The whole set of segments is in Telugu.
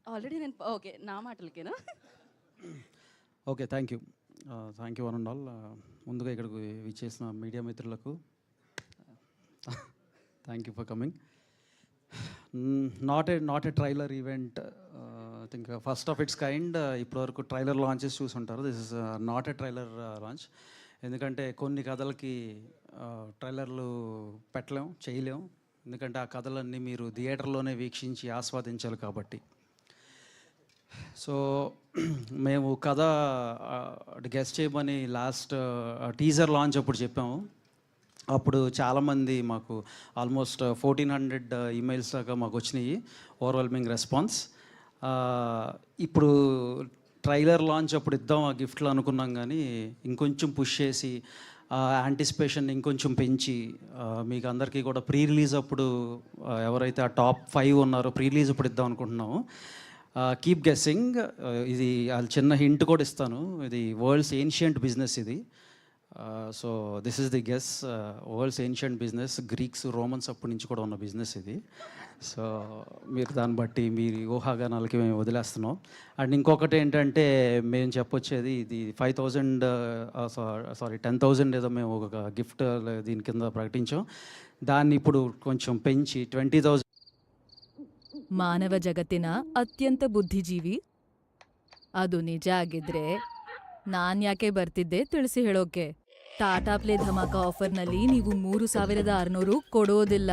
ఆల్రెడీ నేను ఓకే. నా మాటలకేనా? Okay. Thank you. One and all. ముందుగా ఇక్కడికి విచ్చేసిన మీడియా మిత్రులకు thank you for coming. Not a trailer event. I think first of its kind. ఇప్పటివరకు ట్రైలర్ లాంచెస్ చూసుంటారు. This is not a trailer launch. ఎందుకంటే కొన్ని కథలకి ట్రైలర్లు పెట్టలేం, చేయలేం. ఎందుకంటే ఆ కథలన్నీ మీరు థియేటర్లోనే వీక్షించి ఆస్వాదించాలి కాబట్టి. సో మేము కథ గెస్ట్ చేయమని లాస్ట్ టీజర్ లాంచ్ అప్పుడు చెప్పాము. అప్పుడు చాలామంది మాకు ఆల్మోస్ట్ 1400 ఈమెయిల్స్ దాకా మాకు వచ్చినాయి, ఓవర్వెల్మింగ్ రెస్పాన్స్. ఇప్పుడు ట్రైలర్ లాంచ్ అప్పుడు ఇద్దాం ఆ గిఫ్ట్లు అనుకున్నాం, కానీ ఇంకొంచెం పుష్ చేసి యాంటిసిపేషన్ ఇంకొంచెం పెంచి మీకు అందరికీ కూడా ప్రీ రిలీజ్ అప్పుడు ఎవరైతే ఆ టాప్ 5 ఉన్నారో ప్రీ రిలీజ్ ఇప్పుడు ఇద్దాం అనుకుంటున్నాము. Keep guessing. ఇది చిన్న హింట్ కూడా ఇస్తాను. ఇది వరల్డ్స్ ఏన్షియంట్ బిజినెస్ ఇది. So this is the guess. World's ancient business, Greeks Romans అప్పటి నుంచి కూడా ఉన్న బిజినెస్ ఇది. సో మీరు దాన్ని బట్టి మీరు ఊహాగానాలకి మేము వదిలేస్తున్నాం. అండ్ ఇంకొకటి ఏంటంటే మేము చెప్పొచ్చేది ఇది 10,000 ఏదో మేము ఒక గిఫ్ట్ దీని కింద ప్రకటించాం. దాన్ని ఇప్పుడు కొంచెం పెంచి 20,000. ಮಾನವ ಜಗತ್ತಿನ ಅತ್ಯಂತ ಬುದ್ಧಿಜೀವಿ ಅದು ನಿಜ ಆಗಿದ್ರೆ ನಾನ್ ಯಾಕೆ ಬರ್ತಿದ್ದೆ ತಿಳಿಸಿ ಹೇಳೋಕೆ. ಟಾಟಾ ಪ್ಲೇ ಧಮಾಕ ಆಫರ್ನಲ್ಲಿ ನೀವು 3,600 ಕೊಡೋದಿಲ್ಲ,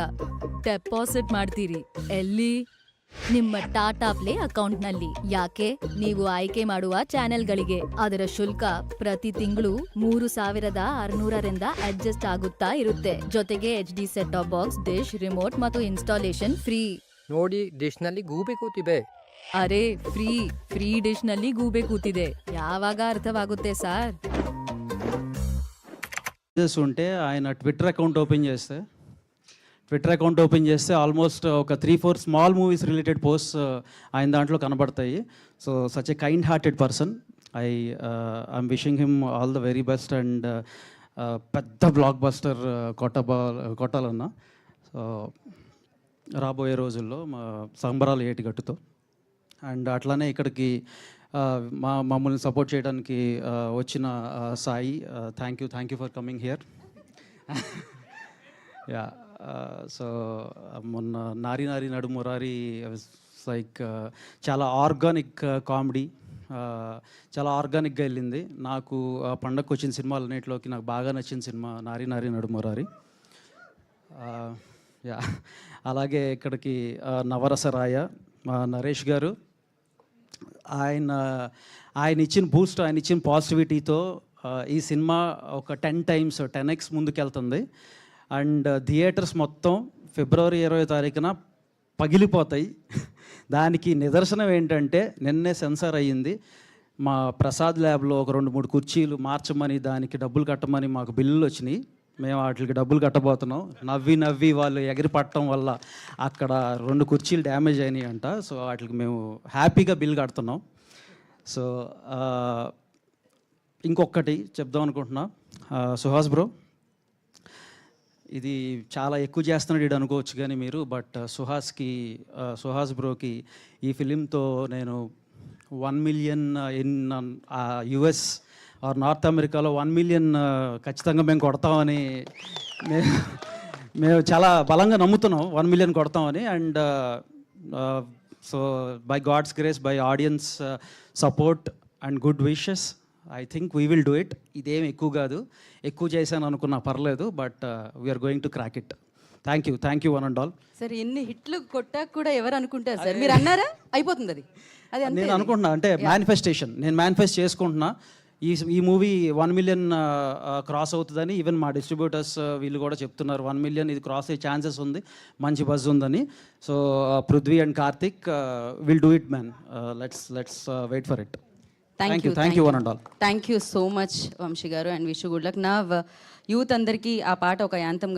ಡೆಪಾಸಿಟ್ ಮಾಡ್ತೀರಿ. ಎಲ್ಲಿ? ನಿಮ್ಮ ಟಾಟಾ ಪ್ಲೇ ಅಕೌಂಟ್ನಲ್ಲಿ. ಯಾಕೆ? ನೀವು ಆಯ್ಕೆ ಮಾಡುವ ಚಾನೆಲ್ಗಳಿಗೆ. ಅದರ ಶುಲ್ಕ ಪ್ರತಿ ತಿಂಗಳು 3,600ರಿಂದ ಅಡ್ಜಸ್ಟ್ ಆಗುತ್ತಾ ಇರುತ್ತೆ. ಜೊತೆಗೆ HD set top box, dish, remote ಮತ್ತು ಇನ್ಸ್ಟಾಲೇಷನ್ ಫ್ರೀ. ನೋಡಿ, ಡಿಶ್ನಲ್ಲಿ ಗೂಬೆ ಕೂತಿದೆ. ಅರೆ ಫ್ರೀ ಡಿಶ್ನಲ್ಲಿ ಗೂಬೆ ಕೂತಿದೆ. ಯಾವಾಗ ಅರ್ಥವಾಗುತ್ತೆ ಸಾರ್? ఉంటే ఆయన ట్విట్టర్ అకౌంట్ ఓపెన్ చేస్తే ఆల్మోస్ట్ ఒక 3-4 స్మాల్ మూవీస్ రిలేటెడ్ పోస్ట్స్ ఆయన దాంట్లో కనబడతాయి. So such a kind hearted person. I'm wishing him all the very best and పెద్ద బ్లాక్ బస్టర్ కొట్టాలన్నా. సో రాబోయే రోజుల్లో మా సంబరాలు ఏటిగట్టుతో. అండ్ అట్లానే ఇక్కడికి మమ్మల్ని సపోర్ట్ చేయడానికి వచ్చిన Sai, thank you for coming here. Yeah. So మొన్న నారి నడుమురారి లైక్ చాలా ఆర్గానిక్ కామెడీ, చాలా ఆర్గానిక్గా వెళ్ళింది. నాకు పండగకు వచ్చిన సినిమాలన్నింటిలోకి నాకు బాగా నచ్చిన సినిమా నారి నడుమురారి. యా. అలాగే ఇక్కడికి నవరసరాయ మా నరేష్ గారు, ఆయన ఇచ్చిన బూస్ట్, ఆయన ఇచ్చిన పాజిటివిటీతో ఈ సినిమా ఒక 10x ముందుకెళ్తుంది. అండ్ థియేటర్స్ మొత్తం ఫిబ్రవరి 20వ తారీఖున పగిలిపోతాయి. దానికి నిదర్శనం ఏంటంటే నిన్నే సెన్సార్ అయ్యింది. మా ప్రసాద్ ల్యాబ్లో ఒక 2-3 కుర్చీలు మార్చమని, దానికి డబ్బులు కట్టమని మాకు బిల్లులు వచ్చినాయి. మేము వాటికి డబ్బులు కట్టబోతున్నాం. నవ్వి వాళ్ళు ఎగిరి పట్టడం వల్ల అక్కడ 2 కుర్చీలు డ్యామేజ్ అయినాయి అంట. సో వాటికి మేము హ్యాపీగా బిల్ కడుతున్నాం. సో ఇంకొకటి చెప్దాం అనుకుంటున్నా. సుహాస్ బ్రో, ఇది చాలా ఎక్కువ చేస్తున్నాడు ఇది అనుకోవచ్చు కానీ మీరు, బట్ సుహాస్ బ్రోకి ఈ ఫిలింతో నేను 1 million in US or North అమెరికాలో 1 మిలియన్ ఖచ్చితంగా మేము కొడతామని మేము చాలా బలంగా నమ్ముతున్నాం. 1 మిలియన్ కొడతామని. And so by God's grace, by audience support and good wishes, I think we will do it. ఇదేం ఎక్కువ కాదు, ఎక్కువ చేశాను అనుకున్నా పర్లేదు, but we're going to crack it. Thank you one and all. Sir ఎన్ని హిట్లు కొట్టాక కూడా ఎవరు అనుకుంటారు సార్? మీరు అన్నారా అయిపోతుంది అది. నేను అనుకుంటున్నా అంటే మేనిఫెస్టేషన్, నేను మేనిఫెస్ట్ చేసుకుంటున్నా. ఈ మూవీ 1 మిలియన్ క్రాస్ అవుతుందని ఈవెన్ మా డిస్ట్రిబ్యూటర్స్ వీళ్ళు కూడా చెప్తున్నారు. 1 మిలియన్ ఇది క్రాస్ అయ్యే ఛాన్సెస్ ఉంది, మంచి బజ్ ఉందని. So Prithvi and Karthik will do it man. Let's wait for it. Thank you one and all. Thank you so much Vamsi గారు అండ్ విష్ గుడ్ లక్. నా యూత్ అందరికీ ఆ పాట ఒక యాంతం